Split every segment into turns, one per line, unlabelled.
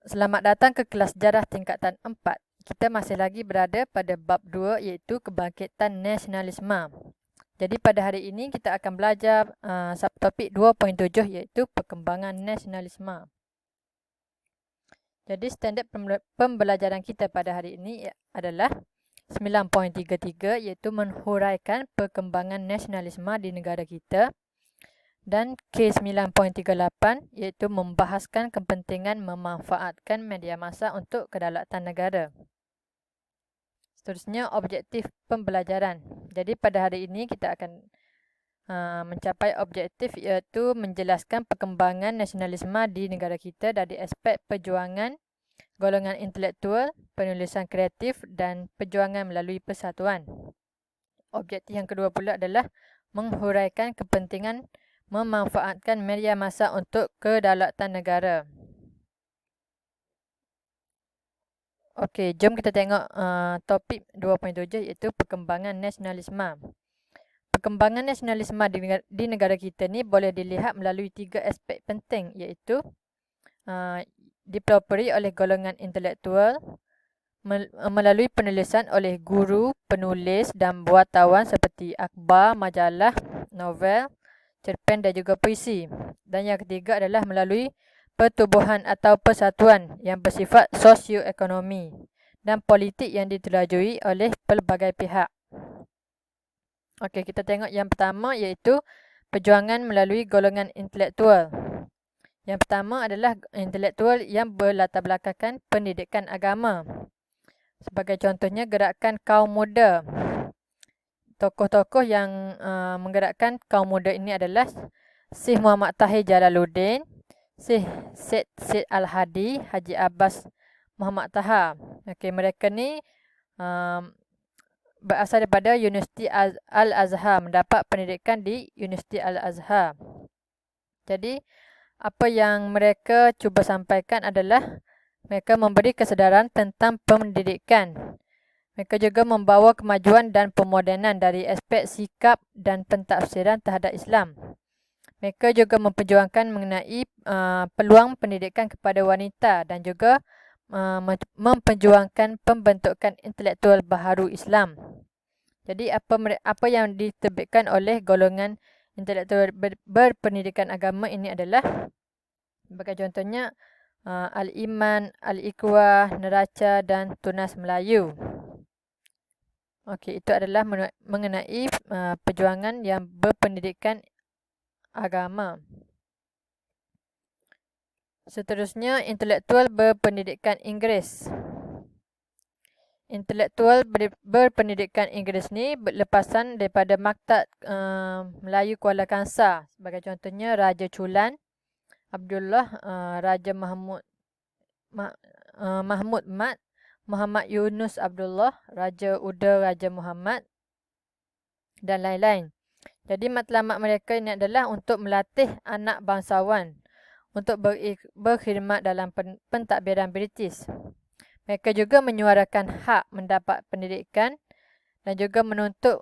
Selamat datang ke kelas sejarah tingkatan 4. Kita masih lagi berada pada bab 2 iaitu kebangkitan nasionalisme. Jadi pada hari ini kita akan belajar subtopik 2.7 iaitu perkembangan nasionalisme. Jadi standard pembelajaran kita pada hari ini adalah 9.33 iaitu menghuraikan perkembangan nasionalisme di negara kita. Dan K9.38 iaitu membahaskan kepentingan memanfaatkan media massa untuk kedaulatan negara. Seterusnya, objektif pembelajaran. Jadi pada hari ini kita akan mencapai objektif iaitu menjelaskan perkembangan nasionalisme di negara kita dari aspek perjuangan, golongan intelektual, penulisan kreatif dan perjuangan melalui persatuan. Objektif yang kedua pula adalah menghuraikan kepentingan memanfaatkan media massa untuk kedaulatan negara. Okey, jom kita tengok topik 2.7 iaitu perkembangan nasionalisme. Perkembangan nasionalisme di negara kita ni boleh dilihat melalui 3 aspek penting iaitu dipelopori oleh golongan intelektual, melalui penulisan oleh guru, penulis dan buatawan seperti akhbar, majalah, novel, cerpen dan juga puisi. Dan yang ketiga adalah melalui pertubuhan atau persatuan yang bersifat sosioekonomi dan politik yang ditelajui oleh pelbagai pihak. Okey, kita tengok yang pertama iaitu perjuangan melalui golongan intelektual. Yang pertama adalah intelektual yang berlatar belakangkan pendidikan agama. Sebagai contohnya gerakan kaum muda. Tokoh-tokoh yang menggerakkan kaum muda ini adalah Syekh Muhammad Tahir Jalaluddin, Syekh Syed Al-Hadi, Haji Abbas Muhammad Taha. Okey, mereka ni berasal daripada Universiti Al-Azhar, mendapat pendidikan di Universiti Al-Azhar. Jadi, apa yang mereka cuba sampaikan adalah mereka memberi kesedaran tentang pendidikan. Mereka juga membawa kemajuan dan pemodenan dari aspek sikap dan pentafsiran terhadap Islam. Mereka juga memperjuangkan mengenai peluang pendidikan kepada wanita dan juga memperjuangkan pembentukan intelektual baharu Islam. Jadi apa yang diterbitkan oleh golongan intelektual berpendidikan agama ini adalah sebagai contohnya Al-Iman, Al-Ikhwah, Neraca dan Tunas Melayu. Okey, itu adalah mengenai perjuangan yang berpendidikan agama. Seterusnya, intelektual berpendidikan Inggeris. Intelektual berpendidikan Inggeris ni lepasan daripada Maktab Melayu Kuala Kangsar. Sebagai contohnya Raja Chulan, Abdullah, Raja Mahmud Mat, Muhammad Yunus Abdullah, Raja Uda, Raja Muhammad dan lain-lain. Jadi matlamat mereka ini adalah untuk melatih anak bangsawan untuk berkhidmat dalam pentadbiran British. Mereka juga menyuarakan hak mendapat pendidikan dan juga menuntut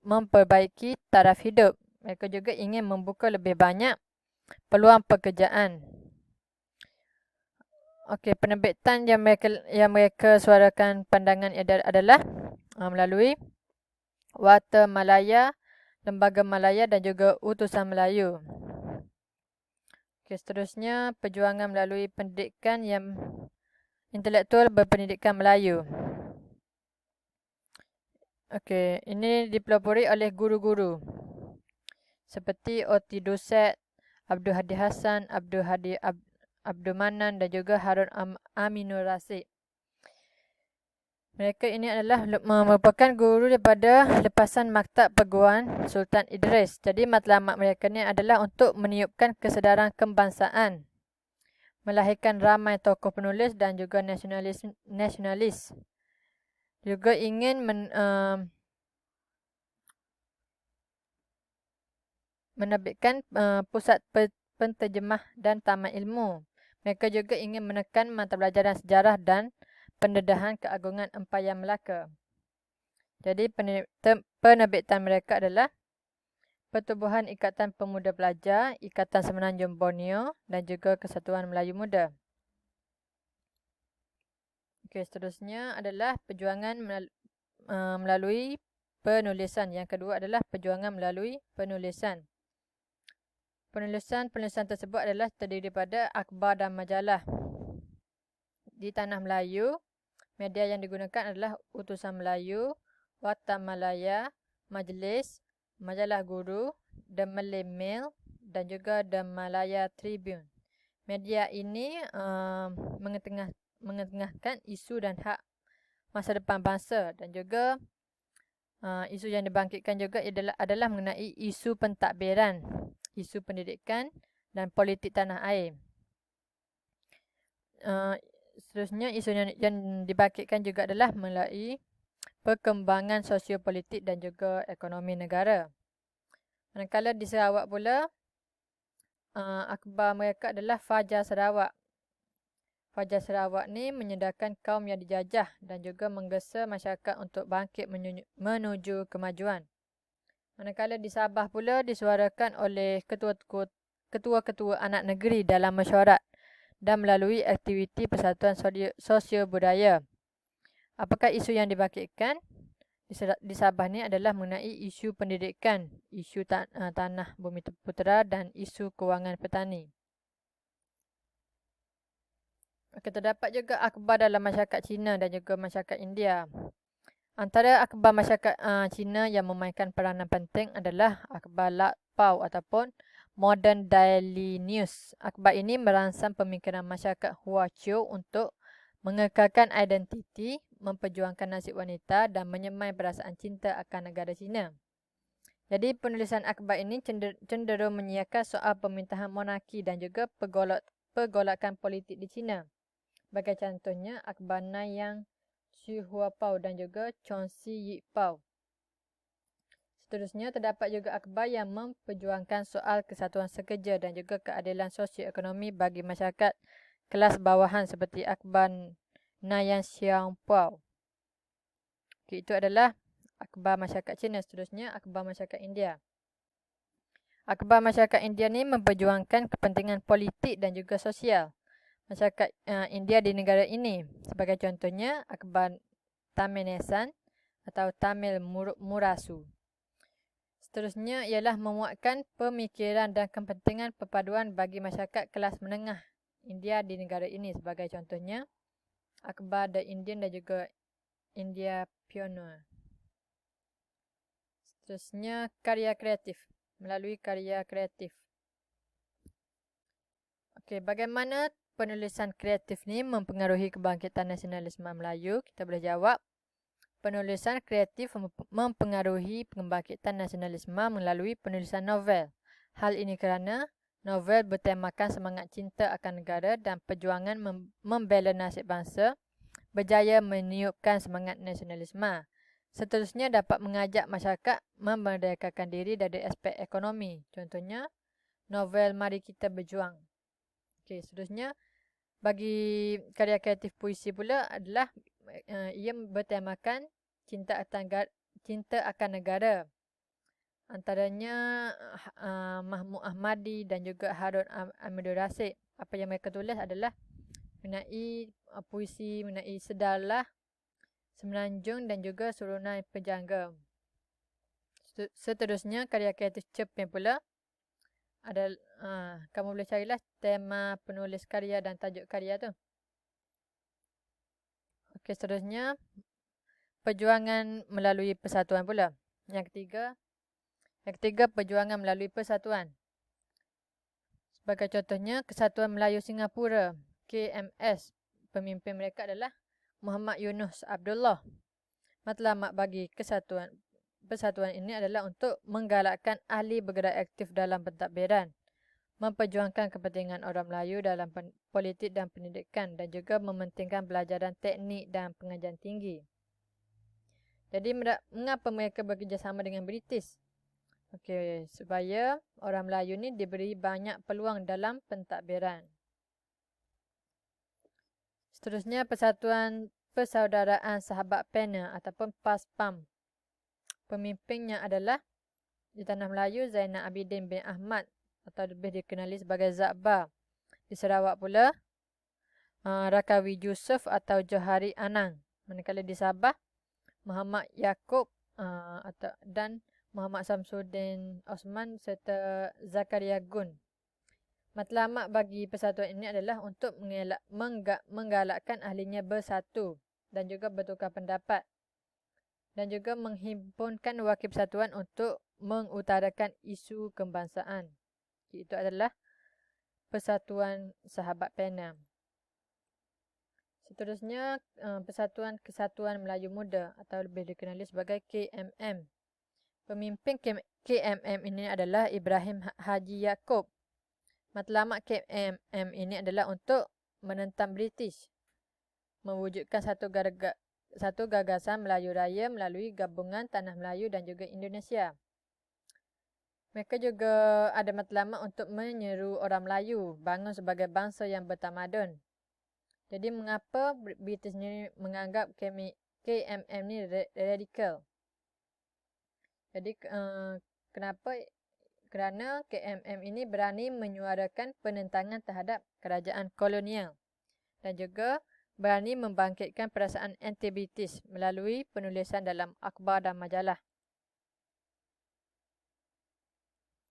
memperbaiki taraf hidup. Mereka juga ingin membuka lebih banyak peluang pekerjaan. Okey, penerbitan yang mereka suarakan pandangan adalah melalui Warta Malaya, Lembaga Malaya dan juga Utusan Melayu. Okey, seterusnya perjuangan melalui pendidikan yang intelektual berpendidikan Melayu. Okey, ini dipelopori oleh guru-guru seperti Oti Duset, Abdul Hadi Hasan, Abdul Hadi Abdul Manan dan juga Harun Aminur Rasid. Mereka ini adalah merupakan guru daripada lepasan Maktab Perguruan Sultan Idris. Jadi matlamat mereka ni adalah untuk meniupkan kesedaran kebangsaan, melahirkan ramai tokoh penulis dan juga nasionalis. Juga ingin menerbitkan pusat penterjemah dan taman ilmu. Mereka juga ingin menekan mata pelajaran sejarah dan pendedahan keagungan Empayar Melaka. Jadi penerbitan mereka adalah Pertubuhan Ikatan Pemuda Pelajar, Ikatan Semenanjung Borneo dan juga Kesatuan Melayu Muda. Okey, seterusnya adalah perjuangan melalui penulisan. Yang kedua adalah perjuangan melalui penulisan. Penulisan tersebut adalah terdiri daripada akhbar dan majalah. Di tanah Melayu, media yang digunakan adalah Utusan Melayu, Warta Malaya, Majlis, Majalah Guru, The Malay Mail dan juga The Malaya Tribune. Media ini mengetengahkan isu dan hak masa depan bangsa dan juga isu yang dibangkitkan juga adalah mengenai isu pentadbiran, isu pendidikan dan politik tanah air. Seterusnya isu yang dibangkitkan juga adalah melalui perkembangan sosiopolitik dan juga ekonomi negara. Manakala di Sarawak pula, akhbar mereka adalah Fajar Sarawak. Fajar Sarawak ni menyedarkan kaum yang dijajah dan juga menggesa masyarakat untuk bangkit menuju kemajuan. Manakala di Sabah pula disuarakan oleh ketua-ketua anak negeri dalam mesyuarat dan melalui aktiviti Persatuan Sosio Budaya. Apakah isu yang dibangkitkan di Sabah ni adalah mengenai isu pendidikan, isu tanah bumi putera dan isu kewangan petani. Terdapat juga akhbar dalam masyarakat Cina dan juga masyarakat India. Antara akhbar masyarakat Cina yang memainkan peranan penting adalah akhbar Lat Pau ataupun Modern Daily News. Akhbar ini merangsang pemikiran masyarakat Hua Chiu untuk mengekalkan identiti, memperjuangkan nasib wanita dan menyemai perasaan cinta akan negara Cina. Jadi penulisan akhbar ini cenderung menyiarkan soal pemerintahan monarki dan juga pergolakan politik di Cina. Sebagai contohnya, akhbar Nanyang Xu Hua Pao dan juga Chong Si Yi Pao. Seterusnya, terdapat juga akhbar yang memperjuangkan soal kesatuan sekerja dan juga keadilan sosioekonomi bagi masyarakat kelas bawahan seperti akhbar Nanyang Xiang Pao. Okay, itu adalah akhbar masyarakat Cina. Seterusnya, akhbar masyarakat India. Akhbar masyarakat India ni memperjuangkan kepentingan politik dan juga sosial masyarakat India di negara ini. Sebagai contohnya, akhbar Tamil Nesan atau Tamil Murasu. Seterusnya ialah memuatkan pemikiran dan kepentingan perpaduan bagi masyarakat kelas menengah India di negara ini. Sebagai contohnya, akhbar The Indian dan juga India Pioneer. Seterusnya, karya kreatif. Melalui karya kreatif. Okey, bagaimana penulisan kreatif ni mempengaruhi kebangkitan nasionalisme Melayu? Kita boleh jawab, penulisan kreatif mempengaruhi kebangkitan nasionalisme melalui penulisan novel. Hal ini kerana novel bertemakan semangat cinta akan negara dan perjuangan membela nasib bangsa berjaya meniupkan semangat nasionalisme. Seterusnya dapat mengajak masyarakat memerdekakan diri dari aspek ekonomi. Contohnya, novel Mari Kita Berjuang. Okey, seterusnya bagi karya kreatif puisi pula adalah ia bertemakan cinta akan negara. Antaranya Mahmud Ahmadi dan juga Harun Amidul Rasid. Apa yang mereka tulis adalah mengenai puisi, mengenai Sedarlah, Semenanjung dan juga Surunan Pejangga. Seterusnya karya kreatif cerpen pula ada kamu boleh carilah tema penulis karya dan tajuk karya tu. Okey, seterusnya perjuangan melalui persatuan pula. Yang ketiga perjuangan melalui persatuan. Sebagai contohnya, Kesatuan Melayu Singapura, KMS. Pemimpin mereka adalah Muhammad Yunus Abdullah. Matlamat bagi persatuan ini adalah untuk menggalakkan ahli bergerak aktif dalam pentadbiran, memperjuangkan kepentingan orang Melayu dalam politik dan pendidikan dan juga mementingkan pelajaran teknik dan pengajian tinggi. Jadi mengapa mereka bekerjasama dengan British? Okey, supaya orang Melayu ni diberi banyak peluang dalam pentadbiran. Seterusnya, Persatuan Persaudaraan Sahabat Panel ataupun PASPAM. Pemimpinnya adalah di Tanah Melayu Zainal Abidin bin Ahmad atau lebih dikenali sebagai Zakbar. Di Sarawak pula Rakawi Yusuf atau Johari Anang. Manakala di Sabah, Muhammad Yaakob dan Muhammad Samsudin Osman serta Zakaria Gun. Matlamat bagi persatuan ini adalah untuk menggalakkan ahlinya bersatu dan juga bertukar pendapat. Dan juga menghimpunkan wakil persatuan untuk mengutarakan isu kebangsaan. Itu adalah Persatuan Sahabat Penang. Seterusnya, Persatuan Kesatuan Melayu Muda atau lebih dikenali sebagai KMM. Pemimpin KMM ini adalah Ibrahim Haji Yaakob. Matlamat KMM ini adalah untuk menentang British, mewujudkan satu gagasan Melayu Raya melalui gabungan Tanah Melayu dan juga Indonesia. Mereka juga ada matlamat untuk menyeru orang Melayu bangun sebagai bangsa yang bertamadun. Jadi mengapa British ni menganggap KMM ni radikal? Jadi kenapa? Kerana KMM ini berani menyuarakan penentangan terhadap kerajaan kolonial dan juga berani membangkitkan perasaan anti-British melalui penulisan dalam akhbar dan majalah.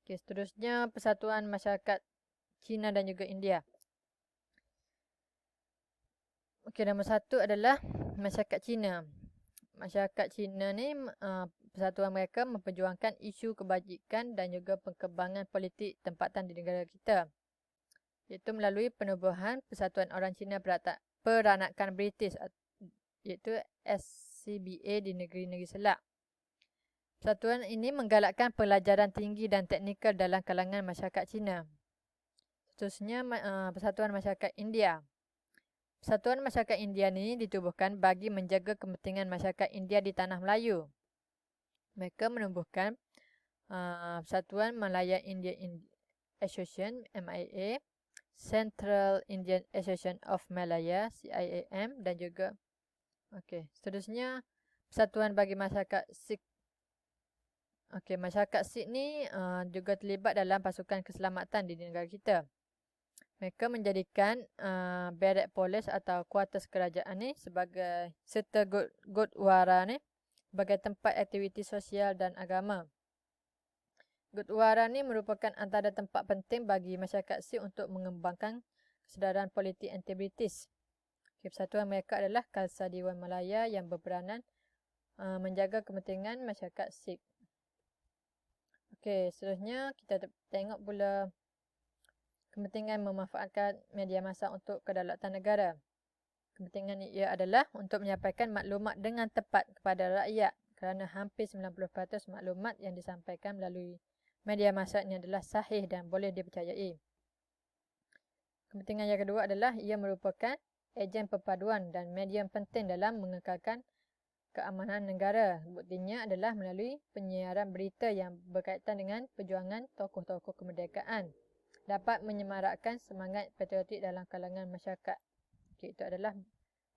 Okay, seterusnya Persatuan Masyarakat Cina dan juga India. Okay, nombor 1 adalah masyarakat Cina. Masyarakat Cina ni persatuan mereka memperjuangkan isu kebajikan dan juga perkembangan politik tempatan di negara kita, iaitu melalui penubuhan Persatuan Orang Cina Peranakan British, iaitu SCBA di negeri-negeri Selak. Persatuan ini menggalakkan pelajaran tinggi dan teknikal dalam kalangan masyarakat Cina. Seterusnya Persatuan Masyarakat India. Persatuan Masyarakat India ini ditubuhkan bagi menjaga kepentingan masyarakat India di Tanah Melayu. Mereka menubuhkan Persatuan Malaya India Association MIA, Central Indian Association of Malaya CIAM dan juga seterusnya Persatuan bagi Masyarakat Sikh. Masyarakat Sikh ni juga terlibat dalam pasukan keselamatan di negara kita. Mereka menjadikan Barrack Police atau kuartus kerajaan ni serta Gurdwara ni sebagai tempat aktiviti sosial dan agama. Gurdwara ni merupakan antara tempat penting bagi masyarakat Sikh untuk mengembangkan kesedaran politik anti-British. Persatuan mereka adalah Khalsa Dewan Malaya yang berperanan menjaga kepentingan masyarakat Sikh. Seterusnya kita tengok pula kepentingan memanfaatkan media massa untuk kedaulatan negara. Kepentingan ia adalah untuk menyampaikan maklumat dengan tepat kepada rakyat kerana hampir 90% maklumat yang disampaikan melalui media massa ini adalah sahih dan boleh dipercayai. Kepentingan yang kedua adalah ia merupakan ejen perpaduan dan medium penting dalam mengekalkan keamanan negara. Buktinya adalah melalui penyiaran berita yang berkaitan dengan perjuangan tokoh-tokoh kemerdekaan dapat menyemarakkan semangat patriotik dalam kalangan masyarakat. Itu adalah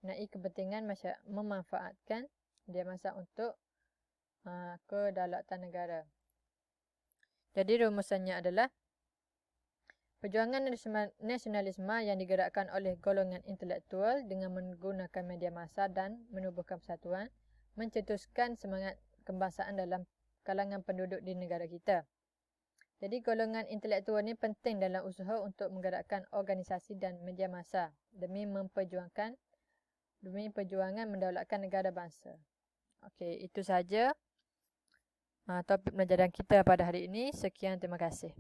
mengenai kepentingan memanfaatkan media massa untuk kedaulatan negara. Jadi rumusannya adalah perjuangan nasionalisme yang digerakkan oleh golongan intelektual dengan menggunakan media massa dan menubuhkan persatuan mencetuskan semangat kebangsaan dalam kalangan penduduk di negara kita. Jadi golongan intelektual ini penting dalam usaha untuk menggerakkan organisasi dan media massa demi perjuangan mendaulatkan negara bangsa. Itu sahaja topik pelajaran kita pada hari ini. Sekian, terima kasih.